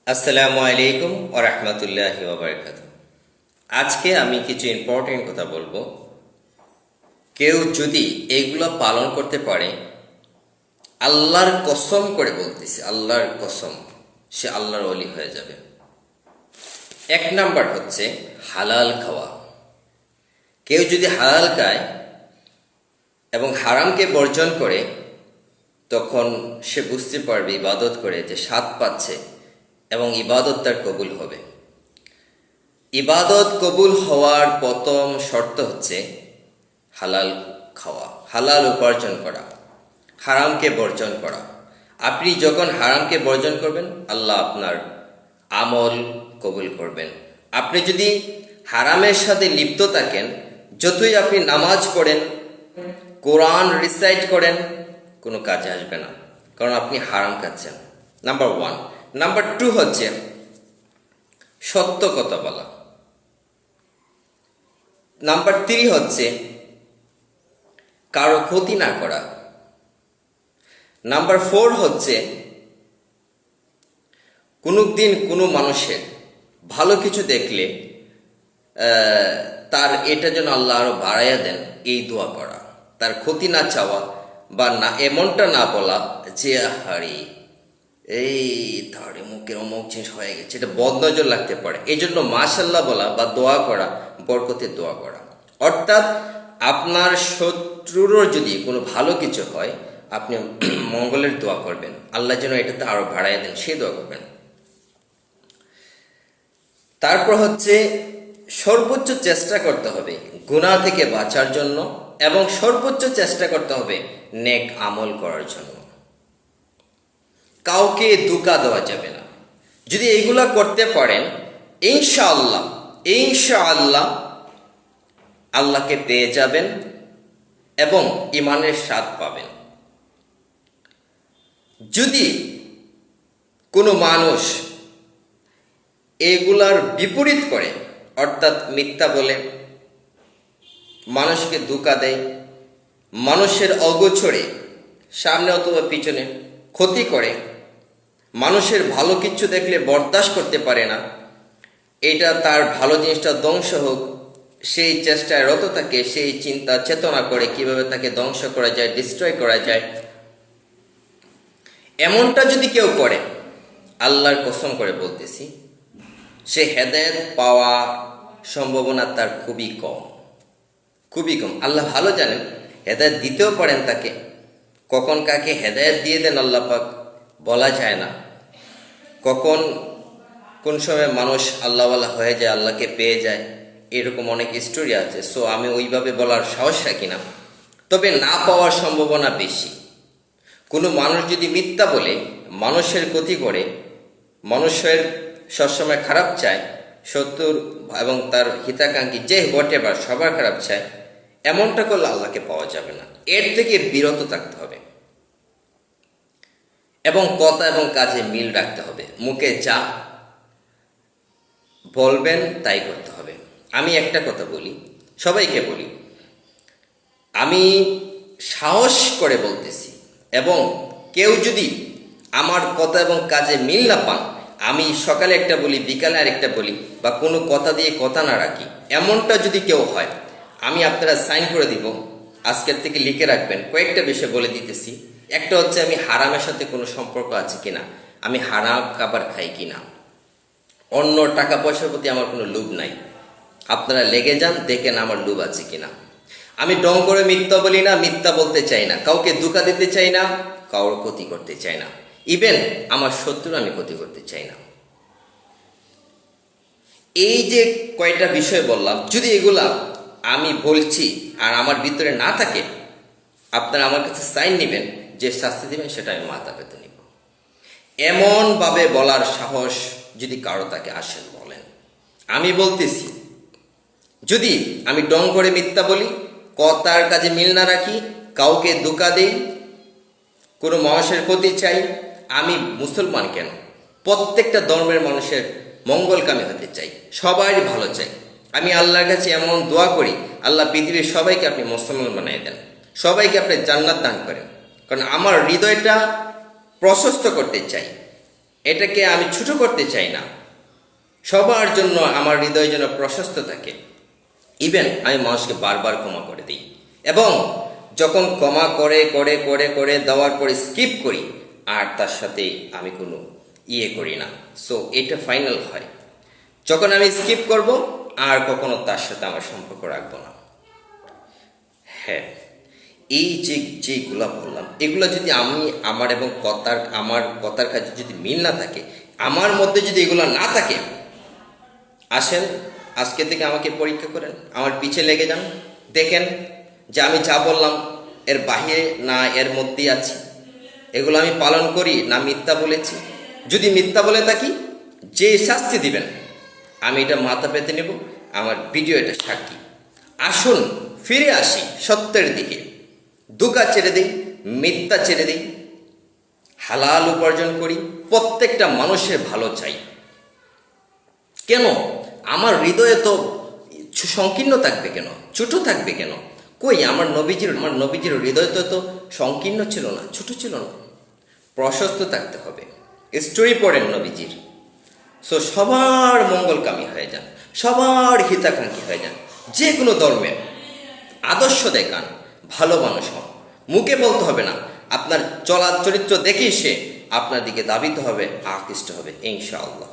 আসসালামু আলাইকুম ওয়া রাহমাতুল্লাহি ওয়া বারাকাতুহু। আজকে আমি কিছু ইম্পর্টেন্ট কথা বলবো। কেউ যদি এগুলো পালন করতে পারে, আল্লাহর কসম করে বলতেছি, আল্লাহর কসম, সে আল্লাহর ওলি হয়ে যাবে। এক নাম্বার হচ্ছে হালাল খাওয়া। কেউ যদি হালাল খায় এবং হারামকে বর্জন করে, তখন সে বুঝতে পারবে ইবাদত করে যে স্বাদ পাচ্ছে এবং ইবাদত তার কবুল হবে। ইবাদত কবুল হওয়ার প্রথম শর্ত হচ্ছে হালাল খাওয়া, হালাল উপার্জন করা, হারামকে বর্জন করা। আপনি যখন হারামকে বর্জন করবেন, আল্লাহ আপনার আমল কবুল করবেন। আপনি যদি হারামের সাথে লিপ্ত থাকেন, যতই আপনি নামাজ পড়েন, কোরআন রিসাইট করেন, কোনো কাজে আসবে না, কারণ আপনি হারাম খাচ্ছেন। নাম্বার 1। নাম্বার 2 হচ্ছে সত্য কথা বলা। নাম্বার 3 হচ্ছে কারো ক্ষতি না করা। নাম্বার 4 হচ্ছে কোনোদিন কোনো মানুষের ভালো কিছু দেখলে তার এটা যেন আল্লাহ আরো বাড়াইয়া দেন, এই দোয়া করা। তার ক্ষতি না চাওয়া বা না এমনটা না বলা যে হারি এই তার মুখের অমুক জিনিস হয়ে গেছে, এটা বদনজর লাগতে পারে। এই জন্য মাশাল্লাহ বলা বা দোয়া করা, বরকতের দোয়া করা। অর্থাৎ আপনার শত্রুরও যদি কোনো ভালো কিছু হয়, আপনি মঙ্গলের দোয়া করবেন, আল্লাহ যেন এটাতে আরো বাড়াইয়া দেন, সেই দোয়া করবেন। তারপর হচ্ছে সর্বোচ্চ চেষ্টা করতে হবে গুনাহ থেকে বাঁচার জন্য, এবং সর্বোচ্চ চেষ্টা করতে হবে নেক আমল করার জন্য। কাউকে ধোঁকা দেওয়া যাবে না। যদি এইগুলা করতে পারেন, ইনশাআল্লাহ ইনশাআল্লাহ আল্লাহকে পেয়ে যাবেন এবং ইমানের স্বাদ পাবেন। যদি কোনো মানুষ এগুলার বিপরীত করে, অর্থাৎ মিথ্যা বলে, মানুষকে ধোঁকা দেয়, মানুষের অগোচরে সামনে অথবা পিছনে ক্ষতি করে, মানুষের ভালো কিছু দেখলে বরদাস্ত করতে পারে না, এটা তার ভালো জিনিসটা ধ্বংস হোক সেই চেষ্টায় রত থাকে, সেই চিন্তা চেতনা করে কিভাবে তাকে ধ্বংস করা যায়, ডিস্ট্রয় করা যায়। এমনটা যদি কেউ করে, আল্লাহর কসম করে বলতেছি, সে হেদায়েত পাওয়া সম্ভাবনা তার খুবই কম, খুবই কম। আল্লাহ ভালো জানেন, হেদায়েত দিতেও পারেন তাকে। কখন কাকে হেদায়েত দিয়ে দেন আল্লাহ পাক বলা যায় না। কখন কোন সময় মানুষ আল্লাহওয়ালা হয়ে যায়, আল্লাহকে পেয়ে যায়, এরকম অনেক স্টোরি আছে। সো আমি ওইভাবে বলার সাহস রাখি না, তবে না পাওয়ার সম্ভাবনা বেশি। কোনো মানুষ যদি মিথ্যা বলে মানুষের ক্ষতি করে, মানুষের সবসময় খারাপ চায়, শত্রুর এবং তার হিতাকাঙ্ক্ষী যে হোয়াটএভার সবার খারাপ চায়, এমনটা করলে আল্লাহকে পাওয়া যাবে না। এর থেকে বিরত থাকতে হবে এবং কথা এবং কাজে মিল রাখতে হবে। মুখে যা বলবেন তাই করতে হবে। আমি একটা কথা বলি, সবাইকে বলি, আমি সাহস করে বলতেছি, এবং কেউ যদি আমার কথা এবং কাজে মিল না পান, আমি সকালে একটা বলি, বিকালে আরেকটা বলি, বা কোনো কথা দিয়ে কথা না রাখি, এমনটা যদি কেউ হয়, আমি আপনারা সাইন করে দিব, আজকের থেকে লিখে রাখবেন। কয়েকটা বিষয় বলে দিতেছি। একটা হচ্ছে আমি হারামের সাথে কোনো সম্পর্ক আছে কিনা, আমি হারাম খাবার খাই কিনা, অন্য টাকা পয়সার প্রতি আমার কোনো লোভ নাই। আপনারা লেগে যান, দেখেন আমার লোভ আছে কিনা। আমি ডং করে মিথ্যা বলি না, মিথ্যা বলতে চাই না, কাউকে ধোঁকা দিতে চাই না, কারোর ক্ষতি করতে চাই না, ইভেন আমার শত্রুর আমি ক্ষতি করতে চাই না। এই যে কয়টা বিষয় বললাম, যদি এগুলা আমি বলছি আর আমার ভিতরে না থাকে, আপনারা আমার কাছে সাইন নেবেন, যে শাস্তি দেবেন সেটা আমি মাথা পেতে নিব। এমনভাবে বলার সাহস যদি কারো তাকে আসেন, বলেন। আমি বলতেছি, যদি আমি ডং করে মিথ্যা বলি, কথার কাজে মিল না রাখি, কাউকে ধোঁকা দেই, কোনো মানুষের ক্ষতি চাই, আমি মুসলমান কেন, প্রত্যেকটা ধর্মের মানুষের মঙ্গলকামী হতে চাই, সবাই ভালো চাই। আমি আল্লাহর কাছে এমন দোয়া করি, আল্লাহ পৃথিবীর সবাইকে আপনি মুসলমান বানিয়ে দেন, সবাইকে আপনি জান্নাত দান করেন, কারণ আমার হৃদয়টা প্রশস্ত করতে চাই। এটাকে আমি ছোট করতে চাই না। সবার জন্য আমার হৃদয় যেন প্রশস্ত থাকে। ইভেন আমি মানুষকে বারবার ক্ষমা করে দিই, এবং যখন ক্ষমা করে করে করে করে দেওয়ার পরে স্কিপ করি, আর তার সাথে আমি কোনো করি না। সো এটা ফাইনাল হয় যখন আমি স্কিপ করব, আর কখনো তার সাথে আমার সম্পর্ক রাখবো না। হ্যাঁ, এই যেগুলো বললাম, এগুলো যদি আমার কথার কাছে যদি মিল না থাকে, আমার মধ্যে যদি এগুলো না থাকে, আসেন আজকে থেকে আমাকে পরীক্ষা করেন, আমার পিছে লেগে যান, দেখেন যে আমি যা বললাম এর বাহিরে না এর মধ্যেই আছি, এগুলো আমি পালন করি না মিথ্যা বলেছি। যদি মিথ্যা বলে থাকি, যে শাস্তি দিবেন আমি এটা মাথা পেতে নেব। আমার ভিডিও এটা সাক্ষী। আসুন ফিরে আসি সত্যের দিকে, ধোঁকা ছেড়ে দিই, মিথ্যা ছেড়ে দিই, হালাল উপার্জন করি, প্রত্যেকটা মানুষের ভালো চাই। কেন আমার হৃদয়ে তো সংকীর্ণ থাকবে কেন, ছোট থাকবে কেন? কই আমার নবীজির হৃদয় তো সংকীর্ণ ছিল না, ছোট ছিল না, প্রশস্ত থাকতে হবে। স্টোরি পড়েন নবীজির। সো সবার মঙ্গলকামী হয়ে যান, সবার হিতাকাঙ্ক্ষী হয়ে যান, যে কোনো ধর্মের আদর্শ দেখান, ভালো মানুষ হন। মুখে বলতে হবে না, আপনার চলার চরিত্র দেখেই সে আপনার দিকে ধাবিত হবে, আকৃষ্ট হবে ইনশাআল্লাহ।